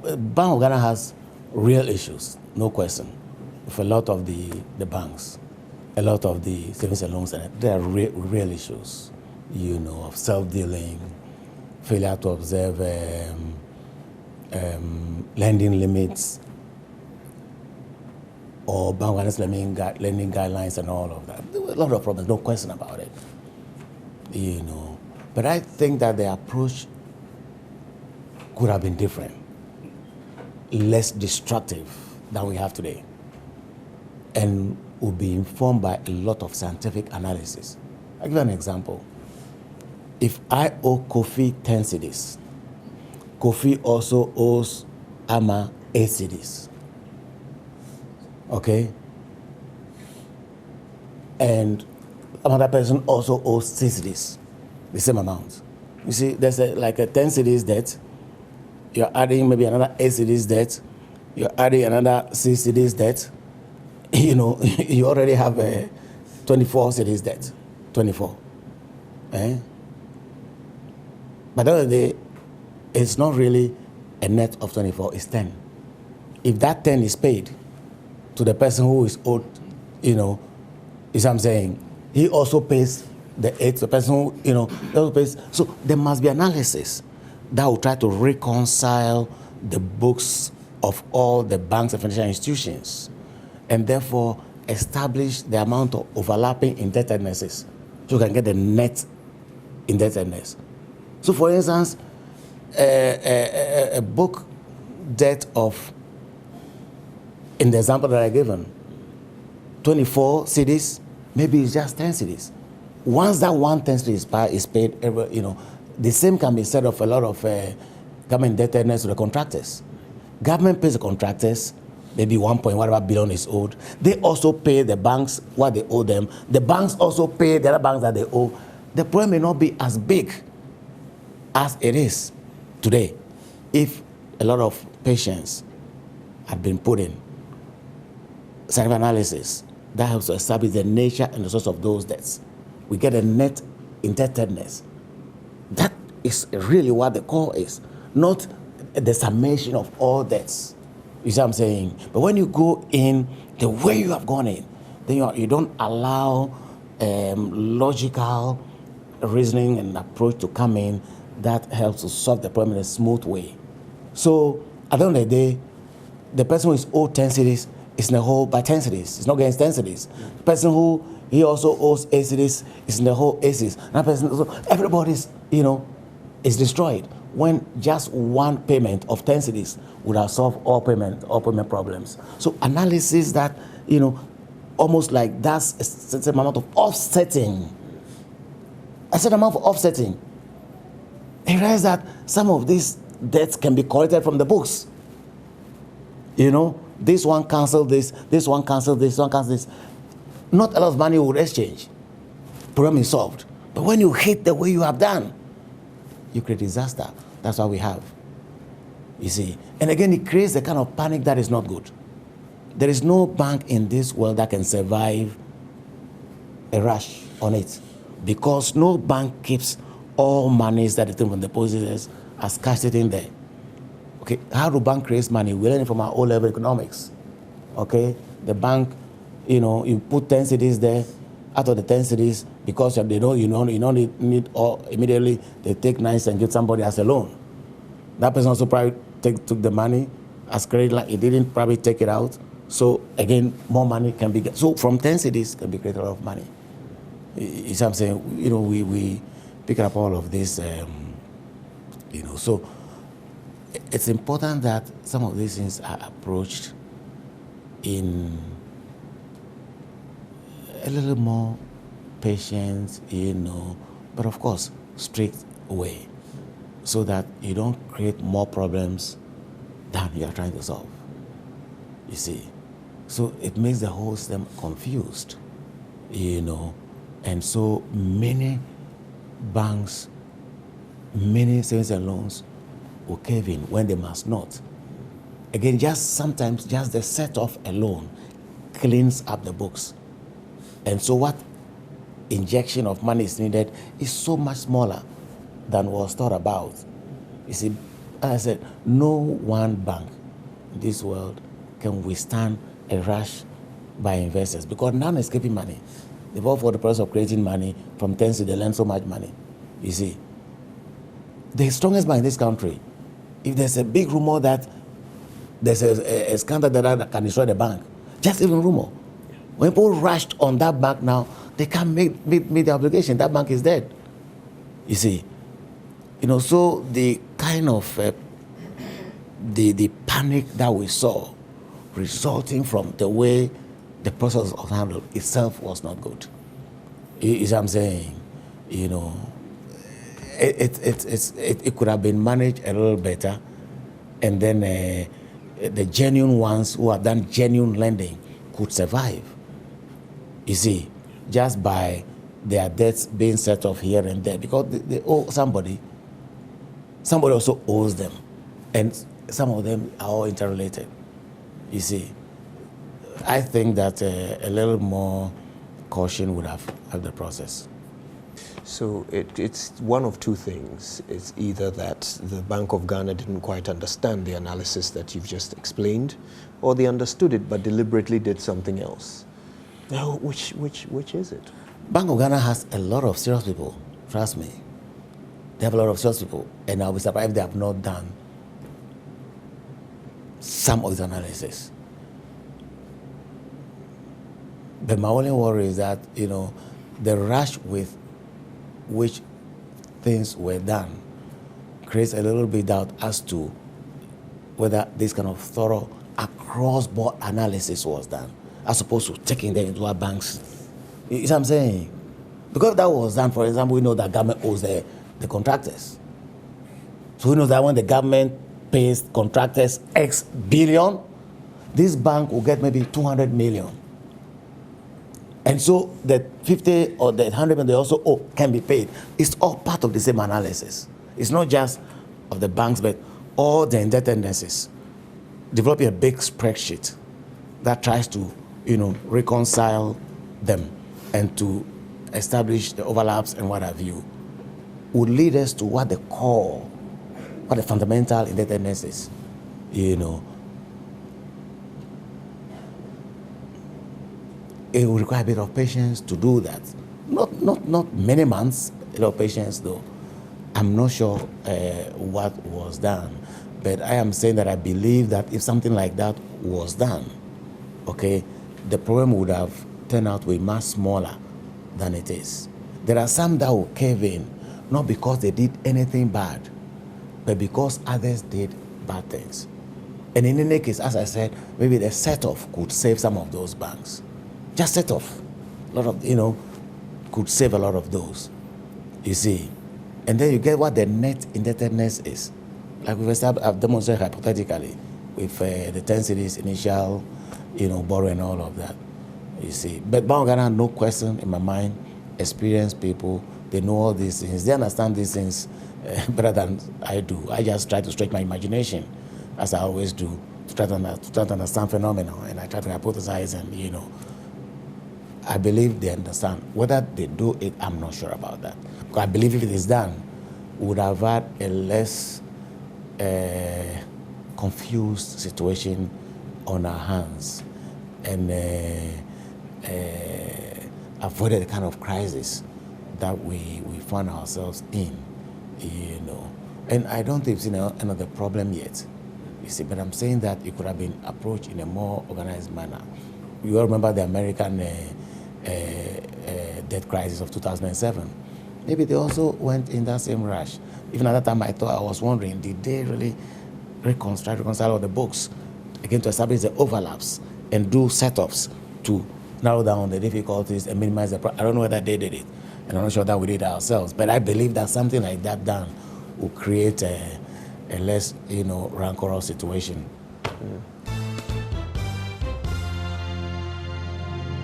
Bank of Ghana has real issues, no question, for a lot of the banks, a lot of the savings and loans, there are real issues, of self-dealing, failure to observe lending limits, or Bank of Ghana's lending guidelines and all of that. There were a lot of problems, no question about it, But I think that the approach could have been different, less destructive than we have today, and will be informed by a lot of scientific analysis. I'll give you an example. If I owe Kofi 10 cedis, Kofi also owes Ama 8 cedis. Okay? And another person also owes 6 cedis, the same amount. You see, there's like a 10 cedis debt. You're adding maybe another 8 cedis debt. You're adding another 6 cedis debt. You already have a 24 cedis debt. 24. Eh? But at the end of the day, it's not really a net of 24, it's 10. If that 10 is paid to the person who is owed, is what I'm saying, he also pays the 8, the person who, also pays. So there must be analysis that will try to reconcile the books of all the banks and financial institutions, and therefore establish the amount of overlapping indebtednesses so you can get the net indebtedness. So for instance, a book debt of, in the example that I given, 24 cedis, maybe it's just 10 cedis. Once that 10 cedis is paid, the same can be said of a lot of government indebtedness to the contractors. Government pays the contractors, maybe 1 point whatever billion is owed. They also pay the banks what they owe them. The banks also pay the other banks that they owe. The problem may not be as big as it is today if a lot of patience had been put in. Scientific analysis that helps to establish the nature and the source of those debts. We get a net indebtedness. That is really what the core is, not the summation of all debts. You see what I'm saying? But when you go in the way you have gone in, then you don't allow logical reasoning and approach to come in that helps to solve the problem in a smooth way. So at the end of the day, the person who is owed 10 cedis is in the hole by 10 cedis. It's not getting 10 cedis. The person who he also owes 8 cedis is in the whole 8 cedis. That person, so everybody's, is destroyed when just one payment of 10 cedis would have solved all payment problems. So analysis that, almost like that's a certain amount of offsetting. A certain amount of offsetting. I realize that some of these debts can be collected from the books. This one cancel this one cancel this, one cancel this. Not a lot of money would exchange. Problem is solved. But when you hit the way you have done, you create disaster. That's what we have. You see. And again, it creates the kind of panic that is not good. There is no bank in this world that can survive a rush on it, because no bank keeps all monies that they take from depositors as cash sitting there. Okay, how do bank raise money? We learn it from our O-level economics. Okay, the bank, you put 10 cedis there. Out of the 10 cedis, because they know you don't need all immediately, they take 9 and give somebody as a loan. That person also probably took the money as credit, like he didn't probably take it out. So again, more money can be so from 10 cedis can be created a lot of money. You see what I'm saying? We pick up all of this, so it's important that some of these things are approached in a little more patience, but of course, strict way, so that you don't create more problems than you are trying to solve. You see? So it makes the whole system confused, and so many banks, many savings and loans will cave in when they must not. Again, sometimes the set-off alone cleans up the books. And so what injection of money is needed is so much smaller than was thought about. You see, I said, no one bank in this world can withstand a rush by investors because non-escaping money. They fall for the process of creating money from 10 cedis, they lend so much money. You see, the strongest bank in this country, if there's a big rumor that there's a scandal that can destroy the bank, just even rumor. When people rushed on that bank now, they can't meet the obligation. That bank is dead. You see, so the kind of the panic that we saw resulting from the way the process was handled itself was not good. You see what I'm saying? It could have been managed a little better, and then the genuine ones who have done genuine lending could survive. You see, just by their debts being set off here and there, because they owe somebody. Somebody also owes them, and some of them are all interrelated. You see, I think that a little more caution would have helped the process. So it's one of two things. It's either that the Bank of Ghana didn't quite understand the analysis that you've just explained, or they understood it but deliberately did something else. Now, which is it? Bank of Ghana has a lot of serious people, trust me. They have a lot of serious people, and I'll be surprised if they have not done some of this analysis. But my only worry is that, the rush with which things were done creates a little bit doubt as to whether this kind of thorough across-board analysis was done, as opposed to taking them into our banks. You see what I'm saying? Because if that was done, for example, we know that government owes the contractors. So we know that when the government pays contractors X billion, this bank will get maybe 200 million. And so the 50 or the 100 million they also owe can be paid. It's all part of the same analysis. It's not just of the banks, but all the indebtednesses. Developing a big spreadsheet that tries to, reconcile them and to establish the overlaps and what have you, would lead us to what the core, what the fundamental indebtedness is, It will require a bit of patience to do that. Not many months, a lot of patience though. I'm not sure what was done, but I am saying that I believe that if something like that was done, okay, the problem would have turned out to be much smaller than it is. There are some that will cave in, not because they did anything bad, but because others did bad things. And in any case, as I said, maybe the set-off could save some of those banks. Just set off. A lot of, could save a lot of those. You see. And then you get what the net indebtedness is. Like I've demonstrated hypothetically with the 10 cedis initial, borrow and all of that. You see. But Bank of Ghana, no question in my mind, experienced people, they know all these things. They understand these things better than I do. I just try to stretch my imagination, as I always do, to try to understand phenomena. And I try to hypothesize and, I believe they understand. Whether they do it, I'm not sure about that. Because I believe if it is done, we would have had a less confused situation on our hands and avoided the kind of crisis that we find ourselves in, And I don't think it's another problem yet, you see, but I'm saying that it could have been approached in a more organized manner. You all remember the American debt crisis of 2007. Maybe they also went in that same rush. Even at that time, I was wondering, did they really reconcile all the books, again, to establish the overlaps and do setups to narrow down the difficulties and minimize the I don't know whether they did it, and I'm not sure that we did it ourselves, but I believe that something like that done will create a less, rancorous situation. Mm.